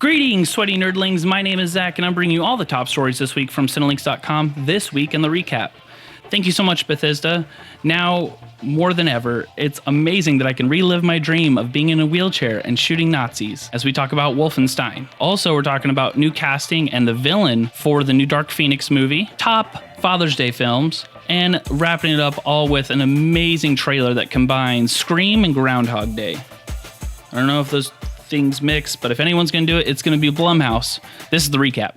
Greetings, sweaty nerdlings. My name is Zack, and I'm bringing you all the top stories this week from Cinelinx.com this week in the recap. Thank you so much, Bethesda. Now, more than ever, it's amazing that I can relive my dream of being in a wheelchair and shooting Nazis as we talk about Wolfenstein. Also, we're talking about new casting and the villain for the new Dark Phoenix movie, top Father's Day films, and wrapping it up all with an amazing trailer that combines Scream and Groundhog Day. I don't know if those things mix, but if anyone's going to do it, it's going to be Blumhouse. This is the recap.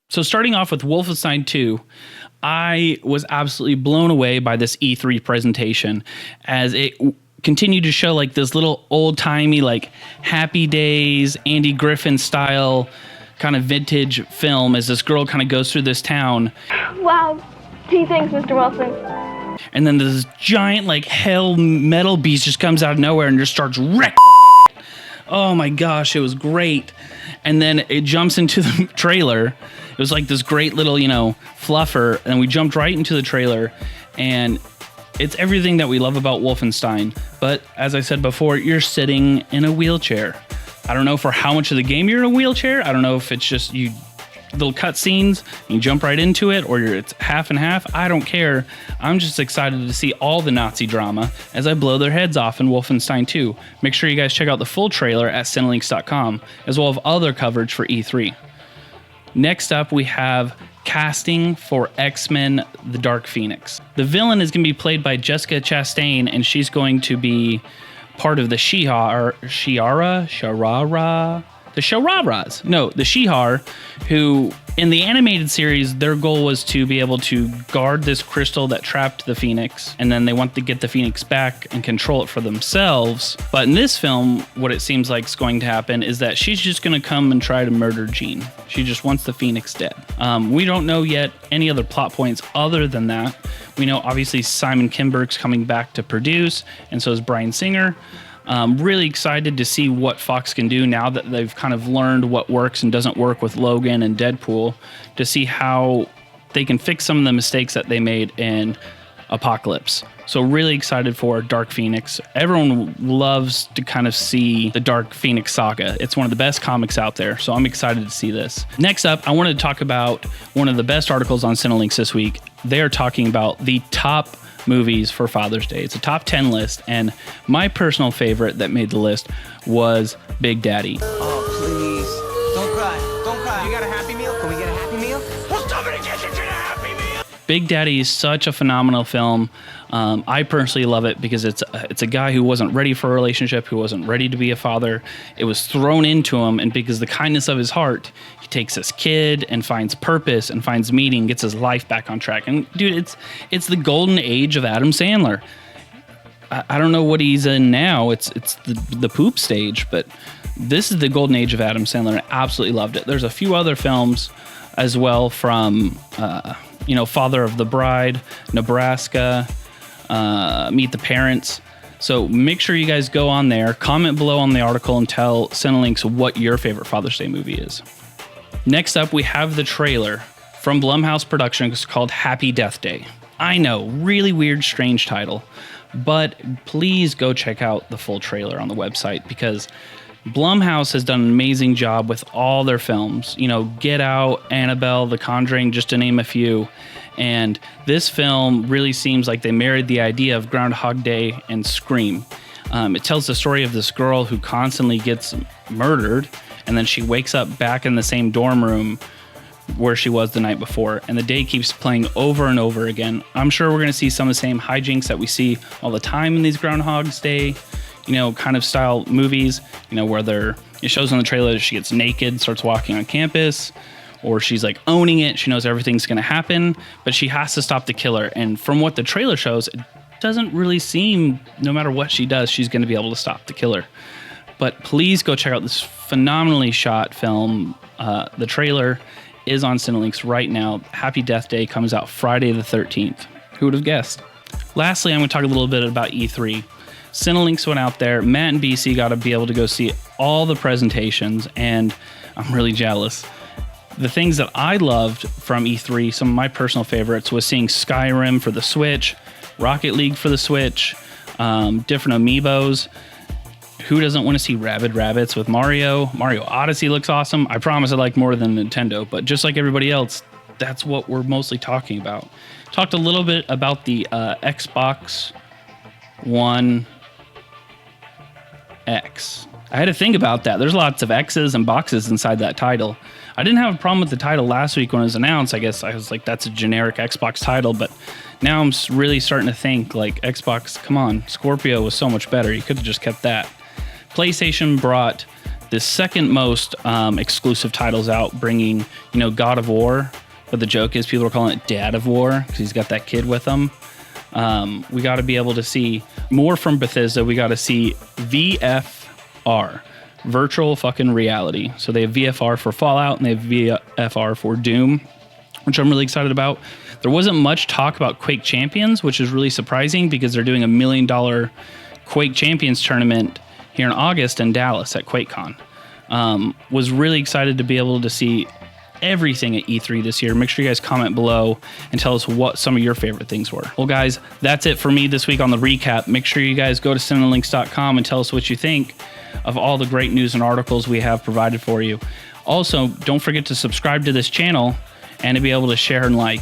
So starting off with Wolfenstein II, I was absolutely blown away by this E3 presentation as it continued to show like this little old-timey, like Happy Days, Andy Griffin style kind of vintage film as this girl kind of goes through this town. Wow. Gee, thanks, Mr. Wilson. And then this giant like hell metal beast just comes out of nowhere and just starts wrecking. Oh my gosh, it was great. And then it jumps into the trailer. It was like this great little, fluffer. And we jumped right into the trailer. And it's everything that we love about Wolfenstein. But as I said before, you're sitting in a wheelchair. I don't know for how much of the game you're in a wheelchair. I don't know if it's just you little cutscenes, you jump right into it, or it's half and half. I don't care. I'm just excited to see all the Nazi drama as I blow their heads off in Wolfenstein 2. Make sure you guys check out the full trailer at Cinelinx.com, as well as other coverage for E3. Next up, we have casting for X-Men: The Dark Phoenix. The villain is going to be played by Jessica Chastain, and she's going to be part of the Shihar, the Shihar, who in the animated series, their goal was to be able to guard this crystal that trapped the Phoenix, and then they want to get the Phoenix back and control it for themselves. But in this film, what it seems like is going to happen is that she's just going to come and try to murder Jean. She just wants the Phoenix dead. We don't know yet any other plot points other than that. We know obviously Simon Kinberg's coming back to produce, and so is Bryan Singer. Really excited to see what Fox can do now that they've kind of learned what works and doesn't work with Logan and Deadpool, to see how they can fix some of the mistakes that they made in Apocalypse. So really excited for Dark Phoenix. Everyone loves to kind of see the Dark Phoenix saga. It's one of the best comics out there, so I'm excited to see this. Next up, I wanted to talk about one of the best articles on Cinelinx this week. They're talking about the top movies for Father's Day. It's a top 10 list, and my personal favorite that made the list was Big Daddy. Oh, please. Don't cry. Don't cry. You got a Happy Meal? Can we get a Happy Meal? Well, somebody get you a Happy Meal! Big Daddy is such a phenomenal film. I personally love it because it's a guy who wasn't ready for a relationship, who wasn't ready to be a father. It was thrown into him, and because the kindness of his heart, he takes this kid and finds purpose and finds meaning, gets his life back on track. And dude, it's the golden age of Adam Sandler. I don't know what he's in now. It's the poop stage, but this is the golden age of Adam Sandler. I absolutely loved it. There's a few other films as well from Father of the Bride, Nebraska, Meet the Parents. So make sure you guys go on there, comment below on the article, and tell Cinelinx what your favorite Father's Day movie is. Next up, we have the trailer from Blumhouse Productions called Happy Death Day. I know, really weird, strange title, but please go check out the full trailer on the website because Blumhouse has done an amazing job with all their films. Get Out, Annabelle, The Conjuring, just to name a few. And this film really seems like they married the idea of Groundhog Day and Scream. It tells the story of this girl who constantly gets murdered, and then she wakes up back in the same dorm room where she was the night before, and the day keeps playing over and over again. I'm sure we're going to see some of the same hijinks that we see all the time in these Groundhog's Day, kind of style movies, where it shows on the trailer that she gets naked, starts walking on campus, or she's like owning it. She knows everything's going to happen, but she has to stop the killer. And from what the trailer shows, it doesn't really seem, no matter what she does, she's going to be able to stop the killer. But please go check out this phenomenally shot film. The trailer is on Cinelinx right now. Happy Death Day comes out Friday the 13th. Who would have guessed? Lastly, I'm going to talk a little bit about E3. Cinelinx went out there. Matt and BC got to be able to go see all the presentations, and I'm really jealous. The things that I loved from E3, some of my personal favorites, was seeing Skyrim for the Switch, Rocket League for the Switch, different amiibos. Who doesn't want to see Rabid Rabbits with Mario? Mario Odyssey looks awesome. I promise I like more than Nintendo, but just like everybody else, that's what we're mostly talking about. Talked a little bit about the Xbox One X. I had to think about that. There's lots of X's and boxes inside that title. I didn't have a problem with the title last week when it was announced. I guess I was like, that's a generic Xbox title, but now I'm really starting to think like Xbox, come on, Scorpio was so much better. You could have just kept that. PlayStation brought the second most exclusive titles out, bringing, God of War. But the joke is people are calling it Dad of War because he's got that kid with him. We got to be able to see more from Bethesda. We got to see VFR, virtual fucking reality. So they have VFR for Fallout and they have VFR for Doom, which I'm really excited about. There wasn't much talk about Quake Champions, which is really surprising because they're doing $1 million Quake Champions tournament here in August in Dallas at QuakeCon. Was really excited to be able to see everything at E3 this year. Make sure you guys comment below and tell us what some of your favorite things were. Well, guys, that's it for me this week on the recap. Make sure you guys go to cinemalinks.com and tell us what you think of all the great news and articles we have provided for you. Also, don't forget to subscribe to this channel and to be able to share and like.